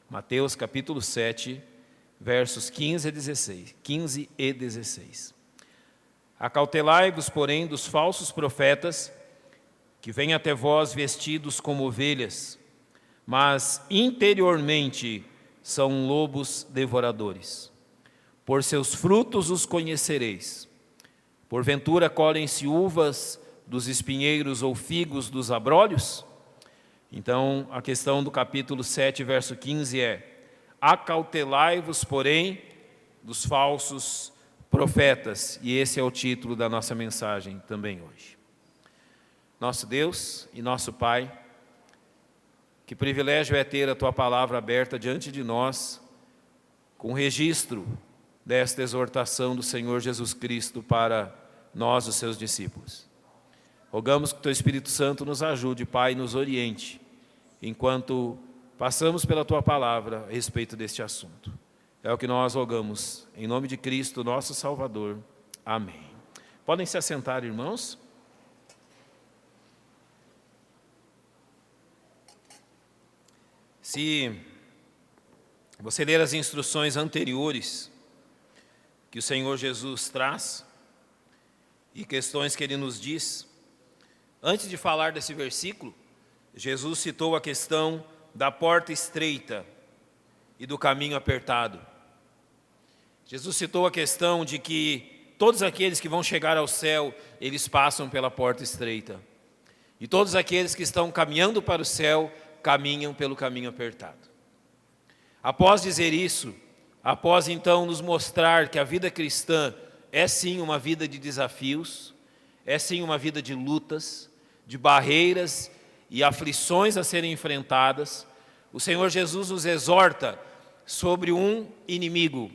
Mateus capítulo 7, versos 15 e 16. Acautelai-vos, porém, dos falsos profetas, que vêm até vós vestidos como ovelhas, mas interiormente são lobos devoradores. Por seus frutos os conhecereis. Porventura colhem-se uvas dos espinheiros ou figos dos abrolhos? Então, a questão do capítulo 7, verso 15 é: acautelai-vos, porém, dos falsos profetas. E esse é o título da nossa mensagem também hoje. Nosso Deus e nosso Pai, que privilégio é ter a Tua palavra aberta diante de nós, com registro desta exortação do Senhor Jesus Cristo para nós, os seus discípulos. Rogamos que o Teu Espírito Santo nos ajude, Pai, e nos oriente, enquanto passamos pela Tua palavra a respeito deste assunto. É o que nós rogamos, em nome de Cristo, nosso Salvador. Amém. Podem se assentar, irmãos? Se você ler as instruções anteriores que o Senhor Jesus traz e questões que Ele nos diz, antes de falar desse versículo, Jesus citou a questão da porta estreita e do caminho apertado. Jesus citou a questão de que todos aqueles que vão chegar ao céu, eles passam pela porta estreita. E todos aqueles que estão caminhando para o céu, caminham pelo caminho apertado. Após dizer isso, após então nos mostrar que a vida cristã é sim uma vida de desafios, é sim uma vida de lutas, de barreiras e aflições a serem enfrentadas, o Senhor Jesus nos exorta sobre um inimigo.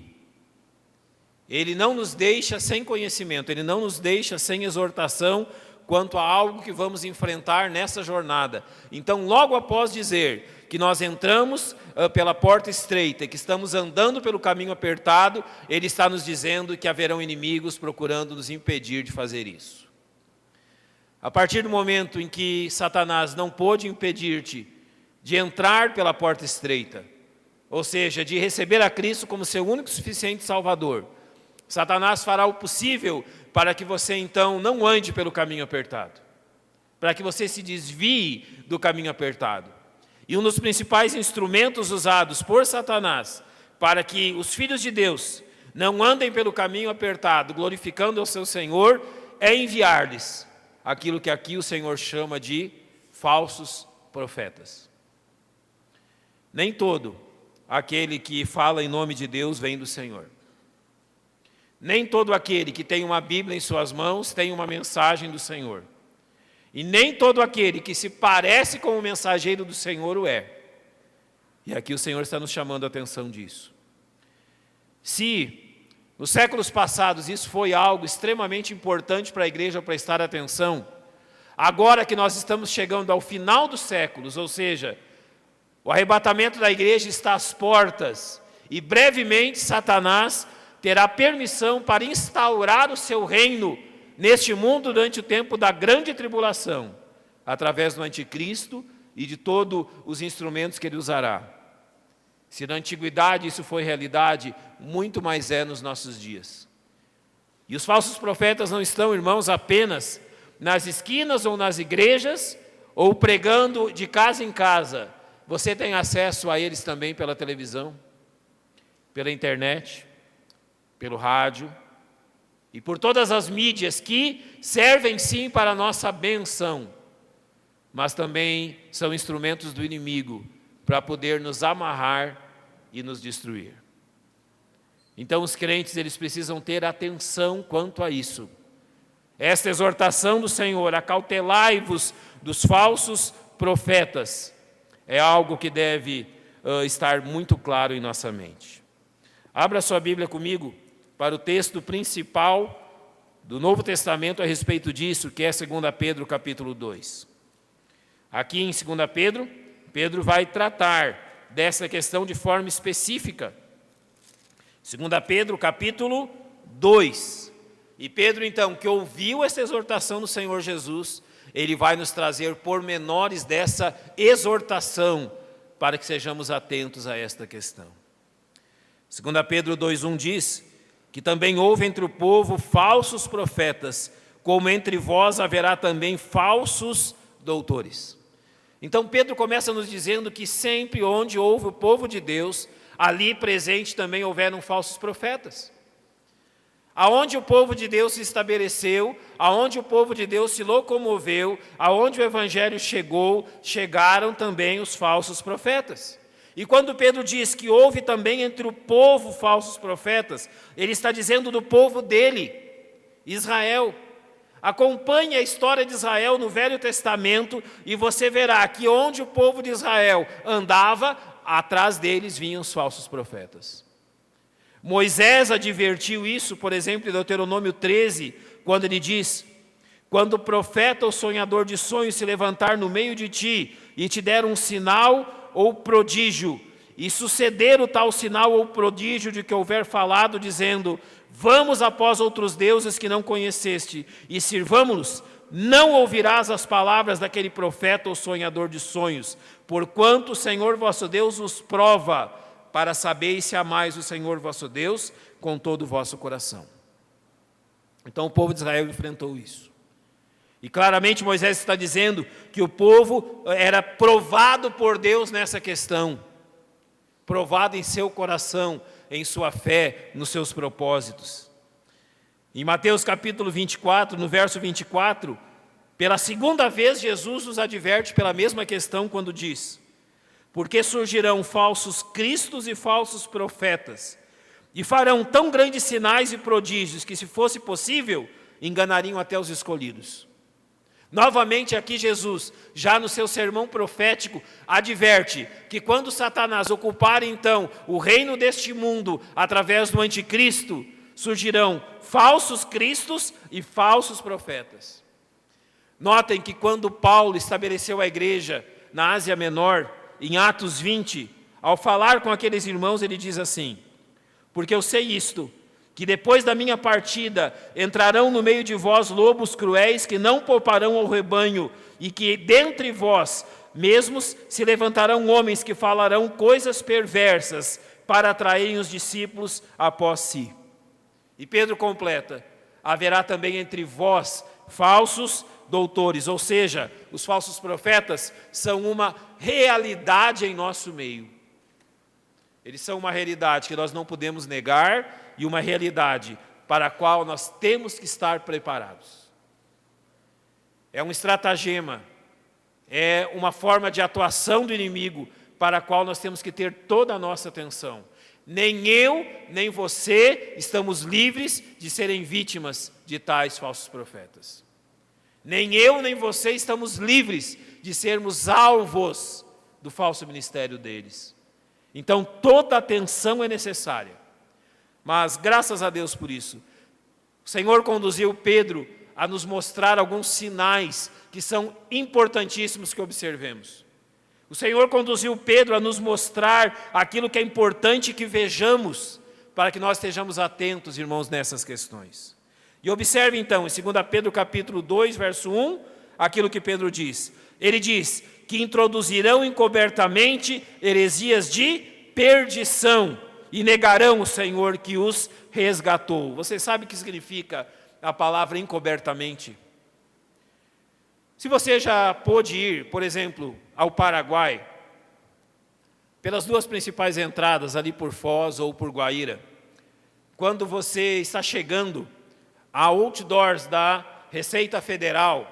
Ele não nos deixa sem conhecimento, Ele não nos deixa sem exortação quanto a algo que vamos enfrentar nessa jornada. Então, logo após dizer que nós entramos pela porta estreita, que estamos andando pelo caminho apertado, Ele está nos dizendo que haverão inimigos procurando nos impedir de fazer isso. A partir do momento em que Satanás não pôde impedir-te de entrar pela porta estreita, ou seja, de receber a Cristo como seu único e suficiente Salvador, Satanás fará o possível para que você então não ande pelo caminho apertado, para que você se desvie do caminho apertado. E um dos principais instrumentos usados por Satanás para que os filhos de Deus não andem pelo caminho apertado, glorificando ao seu Senhor, é enviar-lhes aquilo que aqui o Senhor chama de falsos profetas. Nem todo aquele que fala em nome de Deus vem do Senhor. Nem todo aquele que tem uma Bíblia em suas mãos tem uma mensagem do Senhor. E nem todo aquele que se parece com o mensageiro do Senhor o é. E aqui o Senhor está nos chamando a atenção disso. Se nos séculos passados isso foi algo extremamente importante para a igreja prestar atenção, agora que nós estamos chegando ao final dos séculos, ou seja, o arrebatamento da igreja está às portas, e brevemente Satanás terá permissão para instaurar o seu reino neste mundo durante o tempo da grande tribulação, através do anticristo e de todos os instrumentos que ele usará. Se na antiguidade isso foi realidade, muito mais é nos nossos dias. E os falsos profetas não estão, irmãos, apenas nas esquinas ou nas igrejas, ou pregando de casa em casa. Você tem acesso a eles também pela televisão, pela internet, pelo rádio e por todas as mídias que servem sim para a nossa benção, mas também são instrumentos do inimigo para poder nos amarrar e nos destruir. Então os crentes, eles precisam ter atenção quanto a isso. Esta exortação do Senhor, acautelai-vos dos falsos profetas, é algo que deve estar muito claro em nossa mente. Abra sua Bíblia comigo para o texto principal do Novo Testamento a respeito disso, que é 2 Pedro capítulo 2. Aqui em 2 Pedro, Pedro vai tratar dessa questão de forma específica. 2 Pedro capítulo 2. E Pedro, então, que ouviu essa exortação do Senhor Jesus, ele vai nos trazer pormenores dessa exortação para que sejamos atentos a esta questão. 2 Pedro 2,1 diz que também houve entre o povo falsos profetas, como entre vós haverá também falsos doutores. Então Pedro começa nos dizendo que sempre onde houve o povo de Deus, ali presente também houveram falsos profetas. Aonde o povo de Deus se estabeleceu, aonde o povo de Deus se locomoveu, aonde o evangelho chegou, chegaram também os falsos profetas. E quando Pedro diz que houve também entre o povo falsos profetas, ele está dizendo do povo dele, Israel. Acompanhe a história de Israel no Velho Testamento e você verá que onde o povo de Israel andava, atrás deles vinham os falsos profetas. Moisés advertiu isso, por exemplo, em Deuteronômio 13, quando ele diz: quando o profeta ou sonhador de sonhos se levantar no meio de ti e te der um sinal ou prodígio, e suceder o tal sinal ou prodígio de que houver falado, dizendo: vamos após outros deuses que não conheceste e sirvamo-los, não ouvirás as palavras daquele profeta ou sonhador de sonhos, porquanto o Senhor vosso Deus os prova, para saber se amais o Senhor vosso Deus com todo o vosso coração. Então o povo de Israel enfrentou isso. E claramente Moisés está dizendo que o povo era provado por Deus nessa questão, provado em seu coração, em sua fé, nos seus propósitos. Em Mateus capítulo 24, no verso 24, pela segunda vez Jesus nos adverte pela mesma questão quando diz: porque surgirão falsos cristos e falsos profetas, e farão tão grandes sinais e prodígios que, se fosse possível, enganariam até os escolhidos. Novamente aqui Jesus, já no seu sermão profético, adverte que quando Satanás ocupar então o reino deste mundo através do anticristo, surgirão falsos cristos e falsos profetas. Notem que quando Paulo estabeleceu a igreja na Ásia Menor, em Atos 20, ao falar com aqueles irmãos, ele diz assim: porque eu sei isto, que depois da minha partida entrarão no meio de vós lobos cruéis que não pouparão ao rebanho, e que dentre vós mesmos se levantarão homens que falarão coisas perversas para atraírem os discípulos após si. E Pedro completa: haverá também entre vós falsos doutores, ou seja, os falsos profetas são uma realidade em nosso meio. Eles são uma realidade que nós não podemos negar e uma realidade para a qual nós temos que estar preparados. É um estratagema, é uma forma de atuação do inimigo para a qual nós temos que ter toda a nossa atenção. Nem eu, nem você estamos livres de serem vítimas de tais falsos profetas. Nem eu, nem você estamos livres de sermos alvos do falso ministério deles. Então, toda atenção é necessária. Mas, graças a Deus por isso, o Senhor conduziu Pedro a nos mostrar alguns sinais que são importantíssimos que observemos. O Senhor conduziu Pedro a nos mostrar aquilo que é importante que vejamos, para que nós estejamos atentos, irmãos, nessas questões. E observe então, em 2 Pedro capítulo 2, verso 1, aquilo que Pedro diz. Ele diz que introduzirão encobertamente heresias de perdição e negarão o Senhor que os resgatou. Você sabe o que significa a palavra encobertamente? Se você já pôde ir, por exemplo, ao Paraguai, pelas duas principais entradas, ali por Foz ou por Guaíra, quando você está chegando a outdoors da Receita Federal,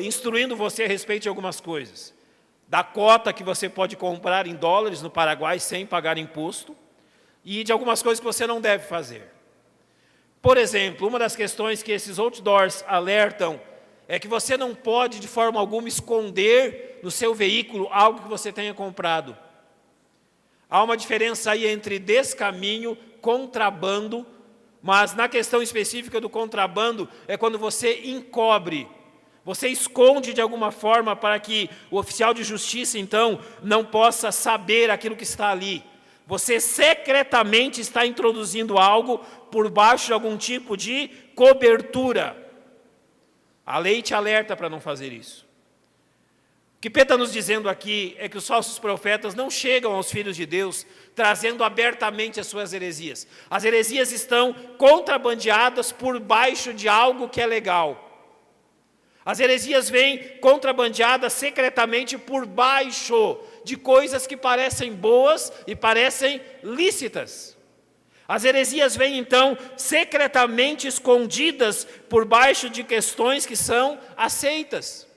instruindo você a respeito de algumas coisas. Da cota que você pode comprar em dólares no Paraguai sem pagar imposto, e de algumas coisas que você não deve fazer. Por exemplo, uma das questões que esses outdoors alertam é que você não pode de forma alguma esconder no seu veículo algo que você tenha comprado. Há uma diferença aí entre descaminho, contrabando, mas na questão específica do contrabando é quando você encobre, você esconde de alguma forma para que o oficial de justiça então não possa saber aquilo que está ali. Você secretamente está introduzindo algo por baixo de algum tipo de cobertura. A lei te alerta para não fazer isso. O que Pedro está nos dizendo aqui é que os falsos profetas não chegam aos filhos de Deus trazendo abertamente as suas heresias. As heresias estão contrabandeadas por baixo de algo que é legal. As heresias vêm contrabandeadas secretamente por baixo de coisas que parecem boas e parecem lícitas. As heresias vêm, então, secretamente escondidas por baixo de questões que são aceitas.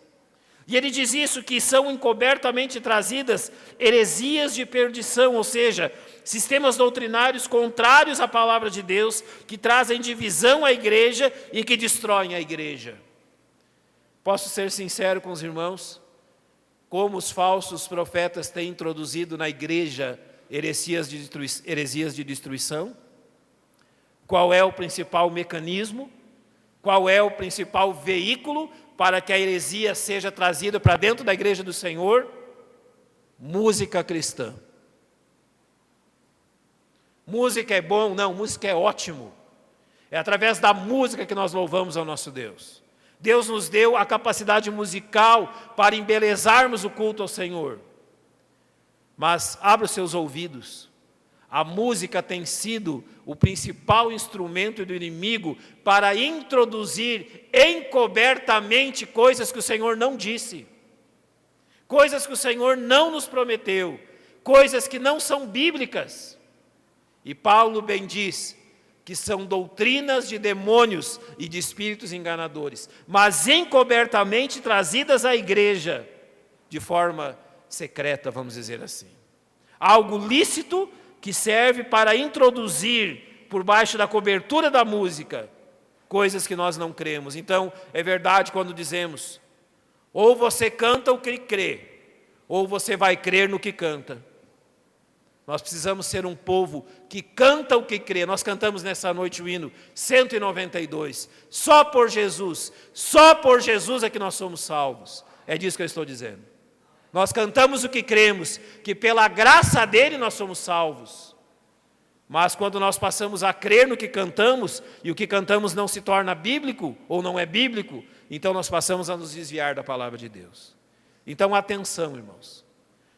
E ele diz isso, que são encobertamente trazidas heresias de perdição, ou seja, sistemas doutrinários contrários à palavra de Deus, que trazem divisão à igreja e que destroem a igreja. Posso ser sincero com os irmãos? Como os falsos profetas têm introduzido na igreja heresias de destruição? Qual é o principal mecanismo? Qual é o principal veículo para que a heresia seja trazida para dentro da igreja do Senhor? Música cristã. Música é bom? Não, música é ótimo. É através da música que nós louvamos ao nosso Deus. Deus nos deu a capacidade musical para embelezarmos o culto ao Senhor. Mas abra os seus ouvidos. A música tem sido o principal instrumento do inimigo para introduzir encobertamente coisas que o Senhor não disse. Coisas que o Senhor não nos prometeu. Coisas que não são bíblicas. E Paulo bem diz que são doutrinas de demônios e de espíritos enganadores, mas encobertamente trazidas à igreja de forma secreta, vamos dizer assim. Algo lícito que serve para introduzir por baixo da cobertura da música coisas que nós não cremos. Então, é verdade quando dizemos, ou você canta o que crê, ou você vai crer no que canta. Nós precisamos ser um povo que canta o que crê. Nós cantamos nessa noite o hino 192. Só por Jesus é que nós somos salvos. É disso que eu estou dizendo. Nós cantamos o que cremos, que pela graça dele nós somos salvos. Mas quando nós passamos a crer no que cantamos, e o que cantamos não se torna bíblico, ou não é bíblico, então nós passamos a nos desviar da palavra de Deus. Então atenção, irmãos.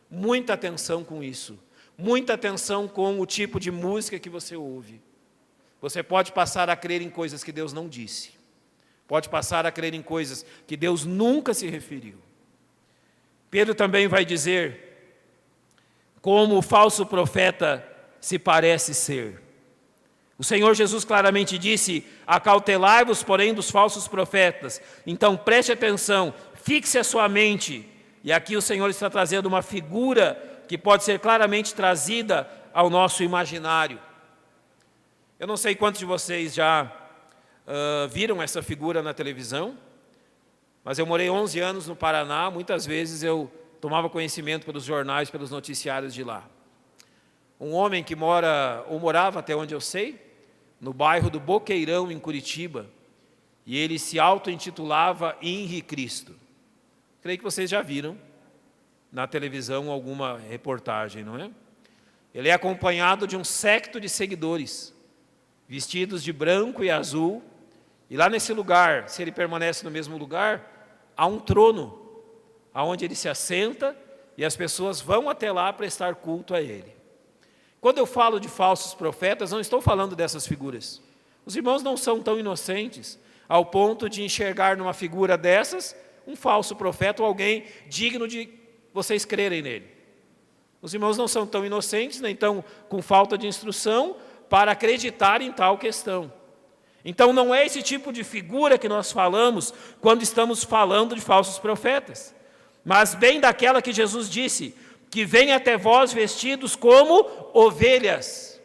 Muita atenção com isso. Muita atenção com o tipo de música que você ouve. Você pode passar a crer em coisas que Deus não disse. Pode passar a crer em coisas que Deus nunca se referiu. Pedro também vai dizer como o falso profeta se parece ser. O Senhor Jesus claramente disse, acautelai-vos, porém, dos falsos profetas. Então preste atenção, fixe a sua mente. E aqui o Senhor está trazendo uma figura que pode ser claramente trazida ao nosso imaginário. Eu não sei quantos de vocês já viram essa figura na televisão, mas eu morei 11 anos no Paraná, muitas vezes eu tomava conhecimento pelos jornais, pelos noticiários de lá. Um homem que morava até onde eu sei, no bairro do Boqueirão, em Curitiba, e ele se auto-intitulava Henri Cristo. Creio que vocês já viram na televisão alguma reportagem, não é? Ele é acompanhado de um séquito de seguidores, vestidos de branco e azul, e lá nesse lugar, se ele permanece no mesmo lugar, há um trono, aonde ele se assenta, e as pessoas vão até lá prestar culto a ele. Quando eu falo de falsos profetas, não estou falando dessas figuras. Os irmãos não são tão inocentes, ao ponto de enxergar numa figura dessas, um falso profeta ou alguém digno de vocês crerem nele. Os irmãos não são tão inocentes, nem tão com falta de instrução, para acreditar em tal questão. Então não é esse tipo de figura que nós falamos quando estamos falando de falsos profetas, mas bem daquela que Jesus disse, que vem até vós vestidos como ovelhas.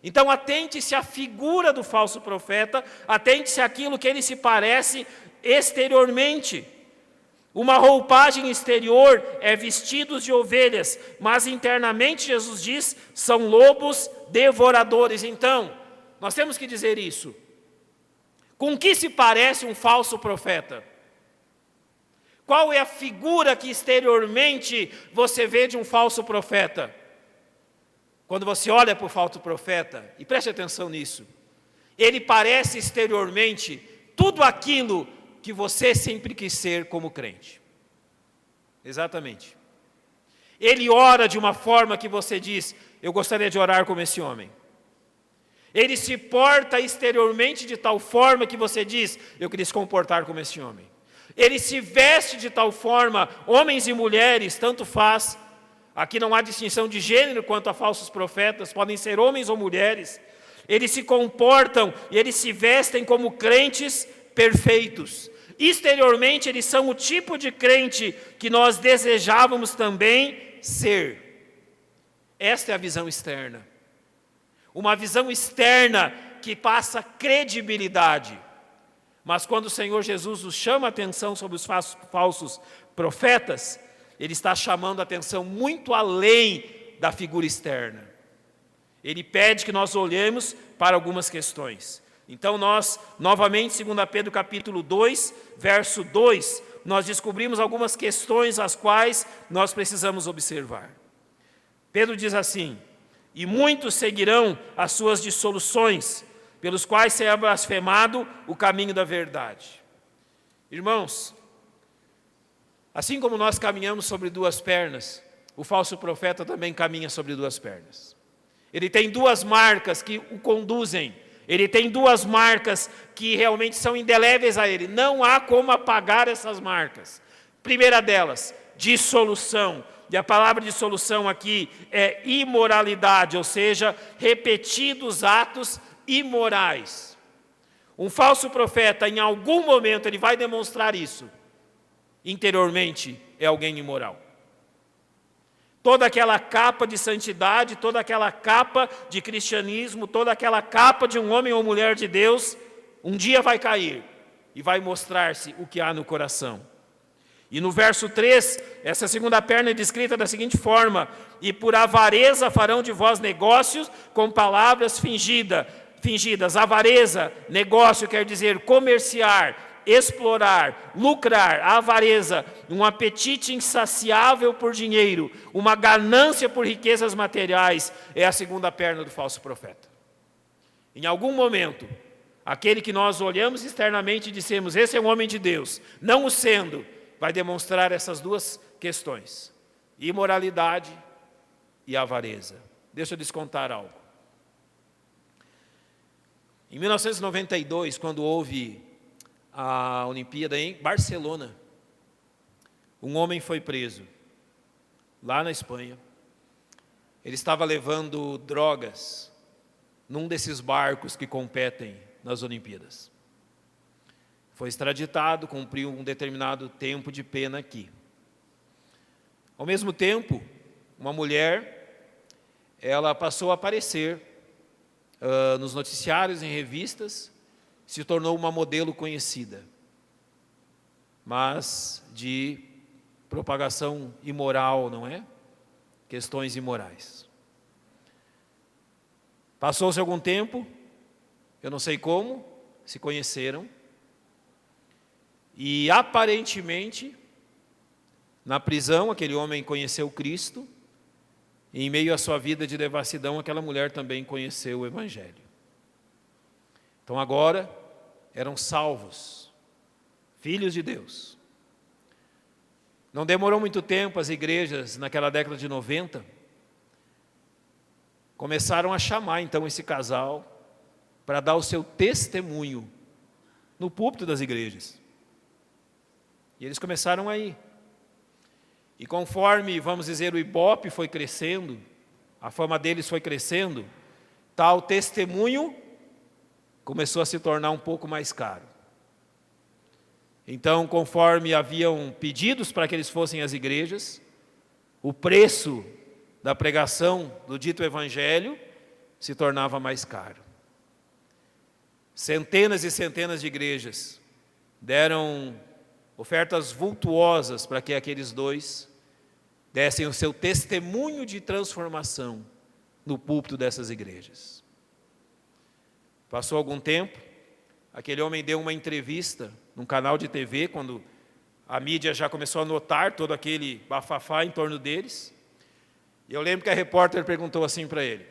Então atente-se à figura do falso profeta, atente-se àquilo que ele se parece exteriormente. Uma roupagem exterior é vestidos de ovelhas, mas internamente, Jesus diz, são lobos devoradores. Então, nós temos que dizer isso. Com que se parece um falso profeta? Qual é a figura que exteriormente você vê de um falso profeta? Quando você olha para o falso profeta, e preste atenção nisso, ele parece exteriormente tudo aquilo que você sempre quis ser como crente. Exatamente. Ele ora de uma forma que você diz, eu gostaria de orar como esse homem. Ele se porta exteriormente de tal forma que você diz, eu queria se comportar como esse homem. Ele se veste de tal forma, homens e mulheres, tanto faz. Aqui não há distinção de gênero quanto a falsos profetas, podem ser homens ou mulheres. Eles se comportam e eles se vestem como crentes perfeitos. Exteriormente, eles são o tipo de crente que nós desejávamos também ser. Esta é a visão externa. Uma visão externa que passa credibilidade. Mas quando o Senhor Jesus nos chama a atenção sobre os falsos profetas, Ele está chamando a atenção muito além da figura externa. Ele pede que nós olhemos para algumas questões. Então nós, novamente, 2 Pedro capítulo 2, verso 2, nós descobrimos algumas questões as quais nós precisamos observar. Pedro diz assim, e muitos seguirão as suas dissoluções, pelos quais será blasfemado o caminho da verdade. Irmãos, assim como nós caminhamos sobre duas pernas, o falso profeta também caminha sobre duas pernas. Ele tem duas marcas que o conduzem, ele tem duas marcas que realmente são indeléveis a ele. Não há como apagar essas marcas. Primeira delas, dissolução. E a palavra dissolução aqui é imoralidade, ou seja, repetidos atos imorais. Um falso profeta, em algum momento, ele vai demonstrar isso. Interiormente, é alguém imoral. Toda aquela capa de santidade, toda aquela capa de cristianismo, toda aquela capa de um homem ou mulher de Deus, um dia vai cair e vai mostrar-se o que há no coração. E no verso 3, essa segunda perna é descrita da seguinte forma, e por avareza farão de vós negócios com palavras fingidas. Avareza, negócio quer dizer comerciar, explorar, lucrar. A avareza, um apetite insaciável por dinheiro, uma ganância por riquezas materiais, é a segunda perna do falso profeta. Em algum momento, aquele que nós olhamos externamente e dissemos, esse é um homem de Deus, não o sendo, vai demonstrar essas duas questões, imoralidade e avareza. Deixa eu lhes contar algo. Em 1992, quando houve a Olimpíada em Barcelona, um homem foi preso, lá na Espanha. Ele estava levando drogas num desses barcos que competem nas Olimpíadas. Foi extraditado, cumpriu um determinado tempo de pena aqui. Ao mesmo tempo, uma mulher, ela passou a aparecer nos noticiários, em revistas, se tornou uma modelo conhecida, mas de propagação imoral, não é? Questões imorais. Passou-se algum tempo, eu não sei como, se conheceram, e aparentemente, na prisão, aquele homem conheceu Cristo, e em meio à sua vida de devassidão, aquela mulher também conheceu o Evangelho. Então agora, eram salvos, filhos de Deus. Não demorou muito tempo, as igrejas, naquela década de 90, começaram a chamar então esse casal para dar o seu testemunho no púlpito das igrejas. E eles começaram a ir. E conforme, vamos dizer, o Ibope foi crescendo, a fama deles foi crescendo, tal testemunho começou a se tornar um pouco mais caro. Então, conforme haviam pedidos para que eles fossem às igrejas, o preço da pregação do dito evangelho se tornava mais caro. Centenas e centenas de igrejas deram ofertas vultuosas para que aqueles dois dessem o seu testemunho de transformação no púlpito dessas igrejas. Passou algum tempo, aquele homem deu uma entrevista num canal de TV, quando a mídia já começou a notar todo aquele bafafá em torno deles. E eu lembro que a repórter perguntou assim para ele,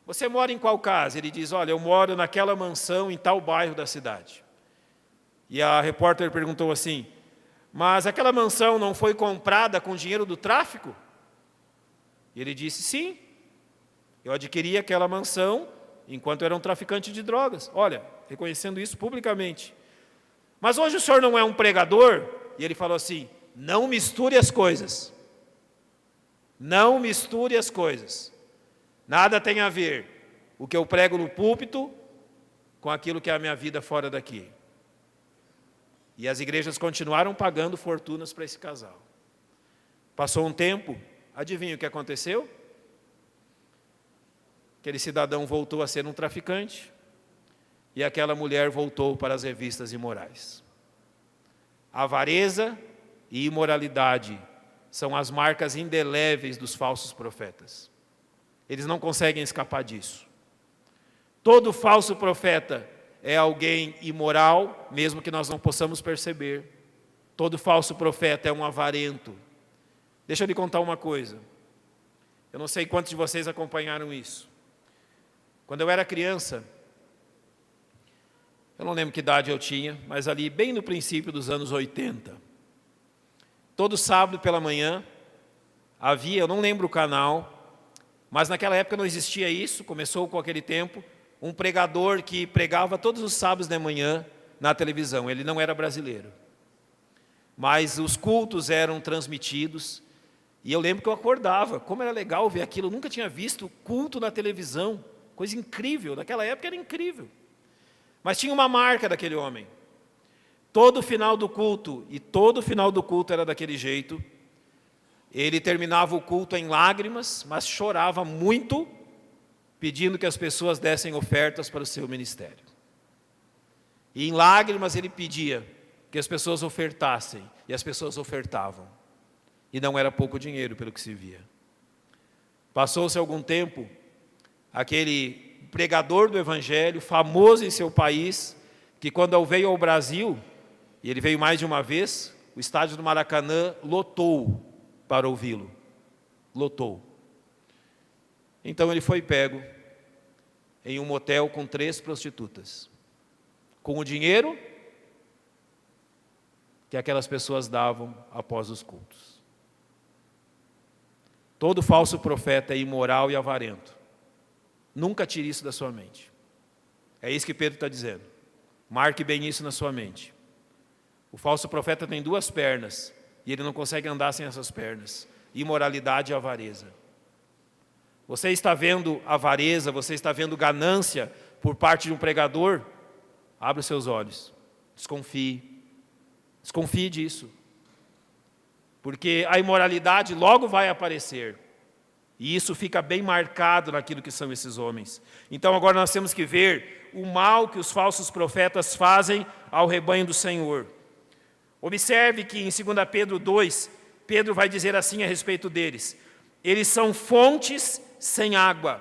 você mora em qual casa? Ele diz, olha, eu moro naquela mansão em tal bairro da cidade. E a repórter perguntou assim, mas aquela mansão não foi comprada com dinheiro do tráfico? E ele disse, sim, eu adquiri aquela mansão enquanto era um traficante de drogas. Olha, reconhecendo isso publicamente. Mas hoje o senhor não é um pregador? E ele falou assim, não misture as coisas. Não misture as coisas. Nada tem a ver o que eu prego no púlpito com aquilo que é a minha vida fora daqui. E as igrejas continuaram pagando fortunas para esse casal. Passou um tempo, adivinha o que aconteceu? Aquele cidadão voltou a ser um traficante e aquela mulher voltou para as revistas imorais. Avareza e imoralidade são as marcas indeléveis dos falsos profetas. Eles não conseguem escapar disso. Todo falso profeta é alguém imoral, mesmo que nós não possamos perceber. Todo falso profeta é um avarento. Deixa eu lhe contar uma coisa. Eu não sei quantos de vocês acompanharam isso. Quando eu era criança, eu não lembro que idade eu tinha, mas ali bem no princípio dos anos 80, todo sábado pela manhã, havia, eu não lembro o canal, mas naquela época não existia isso, começou com aquele tempo, um pregador que pregava todos os sábados de manhã na televisão. Ele não era brasileiro, mas os cultos eram transmitidos, e eu lembro que eu acordava, como era legal ver aquilo, eu nunca tinha visto culto na televisão, coisa incrível, naquela época era incrível. Mas tinha uma marca daquele homem. Todo final do culto, e todo final do culto era daquele jeito, ele terminava o culto em lágrimas, mas chorava muito, pedindo que as pessoas dessem ofertas para o seu ministério. E em lágrimas ele pedia que as pessoas ofertassem, e as pessoas ofertavam. E não era pouco dinheiro, pelo que se via. Passou-se algum tempo, aquele pregador do Evangelho, famoso em seu país, que quando veio ao Brasil, e ele veio mais de uma vez, o estádio do Maracanã lotou para ouvi-lo. Lotou. Então ele foi pego em um motel com 3 prostitutas, com o dinheiro que aquelas pessoas davam após os cultos. Todo falso profeta é imoral e avarento. Nunca tire isso da sua mente. É isso que Pedro está dizendo. Marque bem isso na sua mente. O falso profeta tem 2 pernas, e ele não consegue andar sem essas pernas. Imoralidade e avareza. Você está vendo avareza, você está vendo ganância por parte de um pregador? Abra os seus olhos. Desconfie. Desconfie disso. Porque a imoralidade logo vai aparecer. E isso fica bem marcado naquilo que são esses homens. Então agora nós temos que ver o mal que os falsos profetas fazem ao rebanho do Senhor. Observe que em 2 Pedro 2, Pedro vai dizer assim a respeito deles: eles são fontes sem água.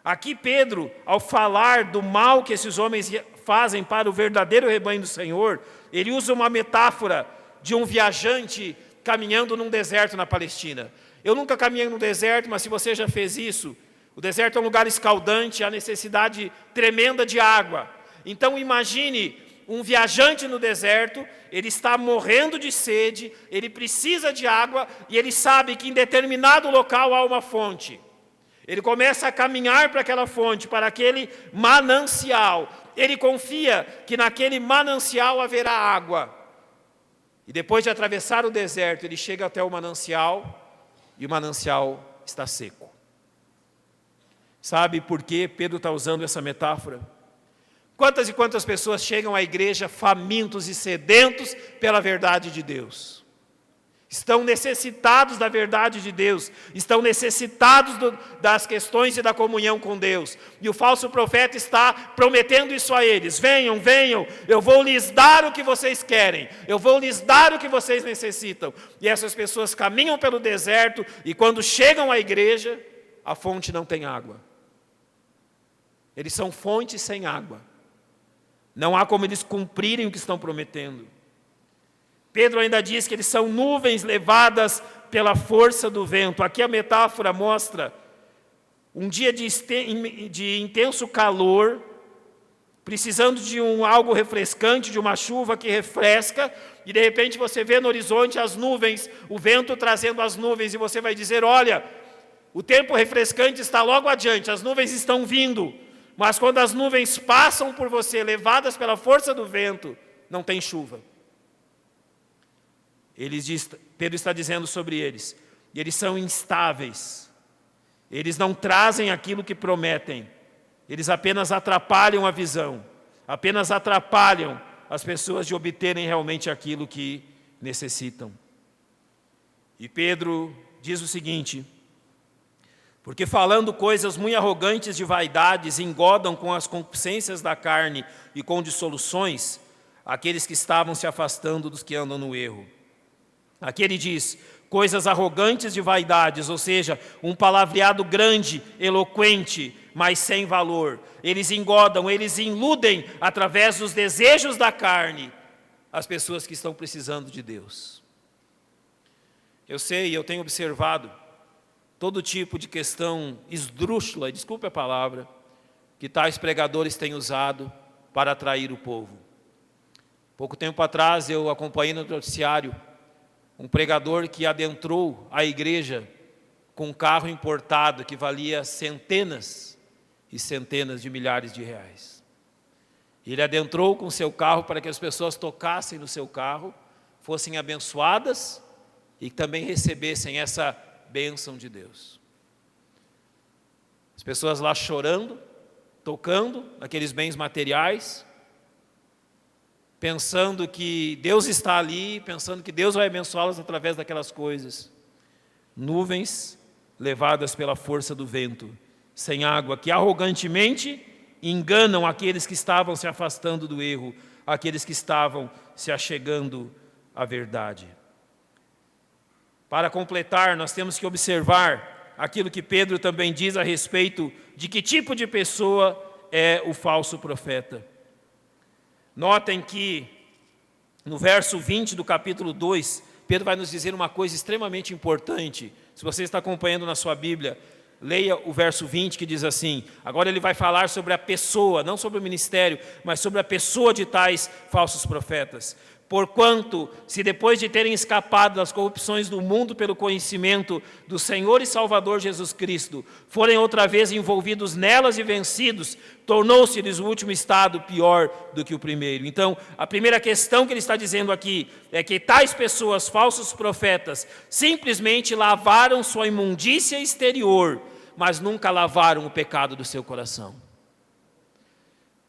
Aqui Pedro, ao falar do mal que esses homens fazem para o verdadeiro rebanho do Senhor, ele usa uma metáfora de um viajante caminhando num deserto na Palestina. Eu nunca caminhei no deserto, mas se você já fez isso, o deserto é um lugar escaldante, há necessidade tremenda de água. Então imagine um viajante no deserto, ele está morrendo de sede, ele precisa de água e ele sabe que em determinado local há uma fonte. Ele começa a caminhar para aquela fonte, para aquele manancial. Ele confia que naquele manancial haverá água. E depois de atravessar o deserto, ele chega até o manancial e o manancial está seco. Sabe por que Pedro está usando essa metáfora? Quantas e quantas pessoas chegam à igreja famintos e sedentos pela verdade de Deus? Estão necessitados da verdade de Deus, estão necessitados das questões e da comunhão com Deus. E o falso profeta está prometendo isso a eles: venham, venham, eu vou lhes dar o que vocês querem, eu vou lhes dar o que vocês necessitam. E essas pessoas caminham pelo deserto e quando chegam à igreja, a fonte não tem água. Eles são fontes sem água. Não há como eles cumprirem o que estão prometendo. Pedro ainda diz que eles são nuvens levadas pela força do vento. Aqui a metáfora mostra um dia de intenso calor, precisando de algo refrescante, de uma chuva que refresca, e de repente você vê no horizonte as nuvens, o vento trazendo as nuvens, e você vai dizer, olha, o tempo refrescante está logo adiante, as nuvens estão vindo, mas quando as nuvens passam por você, levadas pela força do vento, não tem chuva. Pedro está dizendo sobre eles, eles são instáveis, eles não trazem aquilo que prometem, eles apenas atrapalham a visão, apenas atrapalham as pessoas de obterem realmente aquilo que necessitam. E Pedro diz o seguinte, porque falando coisas muito arrogantes de vaidades, engodam com as concupiscências da carne e com dissoluções, aqueles que estavam se afastando dos que andam no erro. Aqui ele diz, coisas arrogantes de vaidades, ou seja, um palavreado grande, eloquente, mas sem valor. Eles engodam, eles iludem através dos desejos da carne as pessoas que estão precisando de Deus. Eu sei, eu tenho observado todo tipo de questão esdrúxula, desculpe a palavra, que tais pregadores têm usado para atrair o povo. Pouco tempo atrás eu acompanhei no noticiário um pregador que adentrou a igreja com um carro importado que valia centenas e centenas de milhares de reais. Ele adentrou com seu carro para que as pessoas tocassem no seu carro, fossem abençoadas e também recebessem essa bênção de Deus. As pessoas lá chorando, tocando naqueles bens materiais, pensando que Deus está ali, pensando que Deus vai abençoá-las através daquelas coisas. Nuvens levadas pela força do vento, sem água, que arrogantemente enganam aqueles que estavam se afastando do erro, aqueles que estavam se achegando à verdade. Para completar, nós temos que observar aquilo que Pedro também diz a respeito de que tipo de pessoa é o falso profeta. Notem que no verso 20 do capítulo 2, Pedro vai nos dizer uma coisa extremamente importante. Se você está acompanhando na sua Bíblia, leia o verso 20 que diz assim, agora ele vai falar sobre a pessoa, não sobre o ministério, mas sobre a pessoa de tais falsos profetas. Porquanto, se depois de terem escapado das corrupções do mundo pelo conhecimento do Senhor e Salvador Jesus Cristo, forem outra vez envolvidos nelas e vencidos, tornou-se-lhes o último estado pior do que o primeiro. Então, a primeira questão que ele está dizendo aqui é que tais pessoas, falsos profetas, simplesmente lavaram sua imundícia exterior, mas nunca lavaram o pecado do seu coração.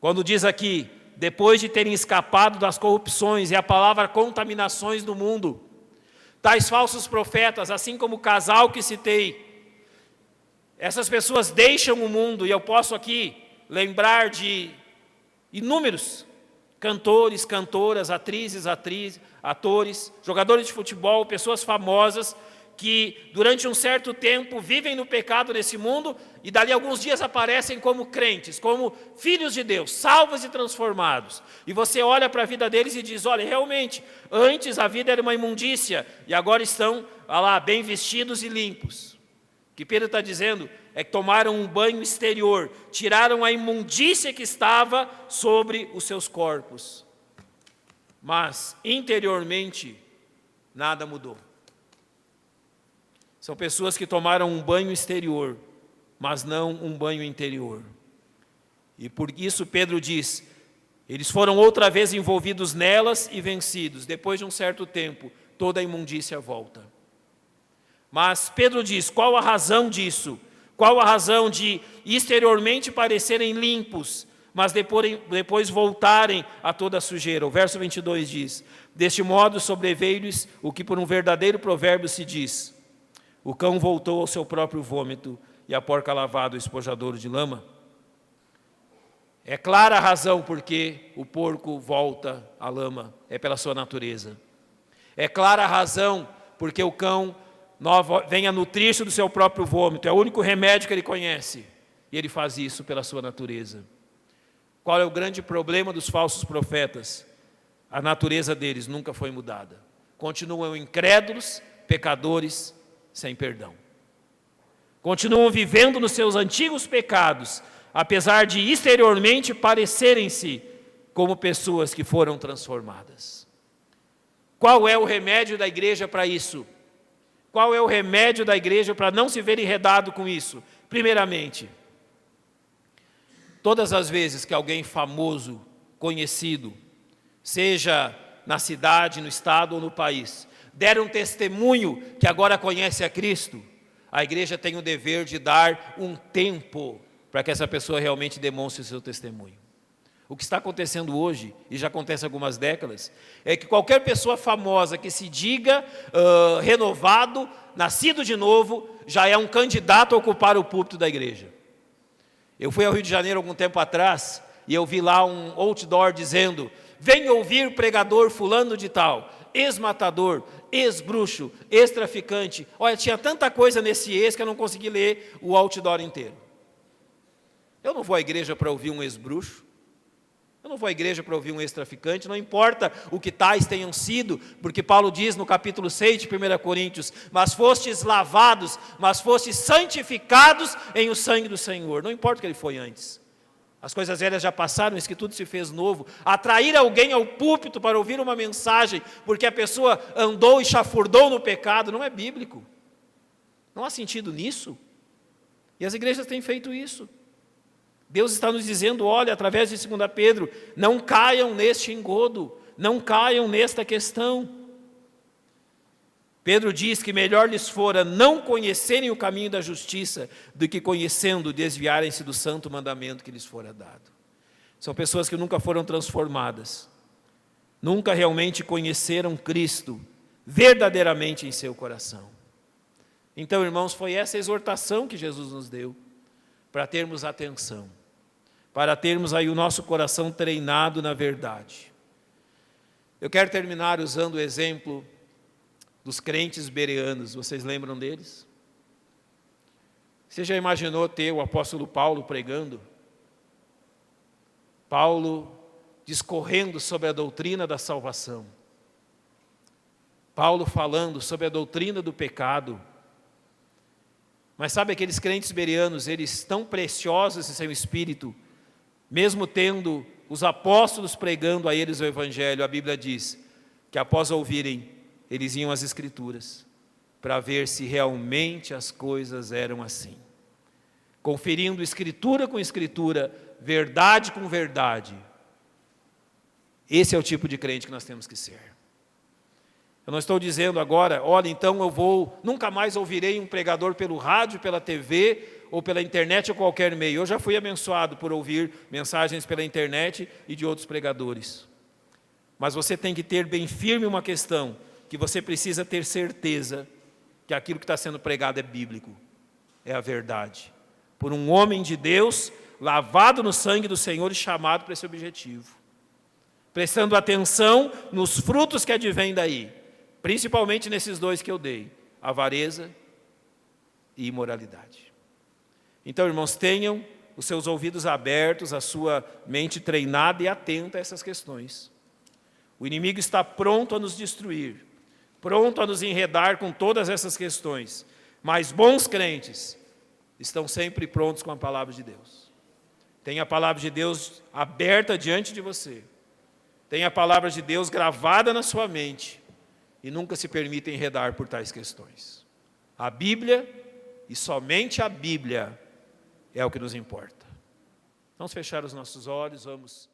Quando diz aqui, depois de terem escapado das corrupções, e a palavra contaminações do mundo, tais falsos profetas, assim como o casal que citei, essas pessoas deixam o mundo, e eu posso aqui lembrar de inúmeros cantores, cantoras, atrizes, atores, jogadores de futebol, pessoas famosas, que durante um certo tempo vivem no pecado nesse mundo e dali a alguns dias aparecem como crentes, como filhos de Deus, salvos e transformados. E você olha para a vida deles e diz, olha, realmente, antes a vida era uma imundícia e agora estão, olha lá, bem vestidos e limpos. O que Pedro está dizendo é que tomaram um banho exterior, tiraram a imundícia que estava sobre os seus corpos. Mas, interiormente, nada mudou. São pessoas que tomaram um banho exterior, mas não um banho interior. E por isso Pedro diz, eles foram outra vez envolvidos nelas e vencidos. Depois de um certo tempo, toda a imundícia volta. Mas Pedro diz, qual a razão disso? Qual a razão de exteriormente parecerem limpos, mas depois voltarem a toda a sujeira? O verso 22 diz, deste modo sobreveio-lhes o que por um verdadeiro provérbio se diz, o cão voltou ao seu próprio vômito e a porca lavada o espojadouro de lama. É clara a razão porque o porco volta à lama, é pela sua natureza. É clara a razão porque o cão vem a nutrir-se do seu próprio vômito, é o único remédio que ele conhece, e ele faz isso pela sua natureza. Qual é o grande problema dos falsos profetas? A natureza deles nunca foi mudada. Continuam incrédulos, pecadores, sem perdão. Continuam vivendo nos seus antigos pecados apesar de exteriormente parecerem-se como pessoas que foram transformadas. Qual é o remédio da igreja para isso? Qual é o remédio da igreja para não se ver enredado com isso? Primeiramente, todas as vezes que alguém famoso, conhecido, seja na cidade, no estado ou no país, der um testemunho que agora conhece a Cristo, a igreja tem o dever de dar um tempo para que essa pessoa realmente demonstre o seu testemunho. O que está acontecendo hoje, e já acontece há algumas décadas, é que qualquer pessoa famosa que se diga renovado, nascido de novo, já é um candidato a ocupar o púlpito da igreja. Eu fui ao Rio de Janeiro algum tempo atrás, e eu vi lá um outdoor dizendo: venha ouvir pregador fulano de tal, ex-matador, ex-bruxo, ex-traficante. Olha, tinha tanta coisa nesse ex que eu não consegui ler o outdoor inteiro. Eu não vou à igreja para ouvir um ex-bruxo, eu não vou à igreja para ouvir um ex-traficante, não importa o que tais tenham sido, porque Paulo diz no capítulo 6 de 1 Coríntios, mas fostes lavados, mas fostes santificados em o sangue do Senhor. Não importa o que ele foi antes. As coisas velhas já passaram, isso que tudo se fez novo. Atrair alguém ao púlpito para ouvir uma mensagem, porque a pessoa andou e chafurdou no pecado, não é bíblico. Não há sentido nisso. E as igrejas têm feito isso. Deus está nos dizendo, olha, através de 2 Pedro, não caiam neste engodo, não caiam nesta questão. Pedro diz que melhor lhes fora não conhecerem o caminho da justiça do que conhecendo desviarem-se do santo mandamento que lhes fora dado. São pessoas que nunca foram transformadas, nunca realmente conheceram Cristo verdadeiramente em seu coração. Então, irmãos, foi essa exortação que Jesus nos deu, para termos atenção, para termos aí o nosso coração treinado na verdade. Eu quero terminar usando o exemplo dos crentes bereanos. Vocês lembram deles? Você já imaginou ter o apóstolo Paulo pregando? Paulo discorrendo sobre a doutrina da salvação. Paulo falando sobre a doutrina do pecado. Mas sabe aqueles crentes bereanos, eles tão preciosos em seu espírito, mesmo tendo os apóstolos pregando a eles o evangelho, a Bíblia diz que após ouvirem, eles iam às Escrituras, para ver se realmente as coisas eram assim. Conferindo Escritura com Escritura, verdade com verdade. Esse é o tipo de crente que nós temos que ser. Eu não estou dizendo agora, olha, então nunca mais ouvirei um pregador pelo rádio, pela TV, ou pela internet ou qualquer meio. Eu já fui abençoado por ouvir mensagens pela internet e de outros pregadores. Mas você tem que ter bem firme uma questão, que você precisa ter certeza que aquilo que está sendo pregado é bíblico, é a verdade. Por um homem de Deus, lavado no sangue do Senhor e chamado para esse objetivo. Prestando atenção nos frutos que advêm daí. Principalmente nesses dois que eu dei, avareza e imoralidade. Então, irmãos, tenham os seus ouvidos abertos, a sua mente treinada e atenta a essas questões. O inimigo está pronto a nos destruir, pronto a nos enredar com todas essas questões, mas bons crentes estão sempre prontos com a palavra de Deus. Tenha a palavra de Deus aberta diante de você, tenha a palavra de Deus gravada na sua mente, e nunca se permita enredar por tais questões. A Bíblia, e somente a Bíblia, é o que nos importa. Vamos fechar os nossos olhos, vamos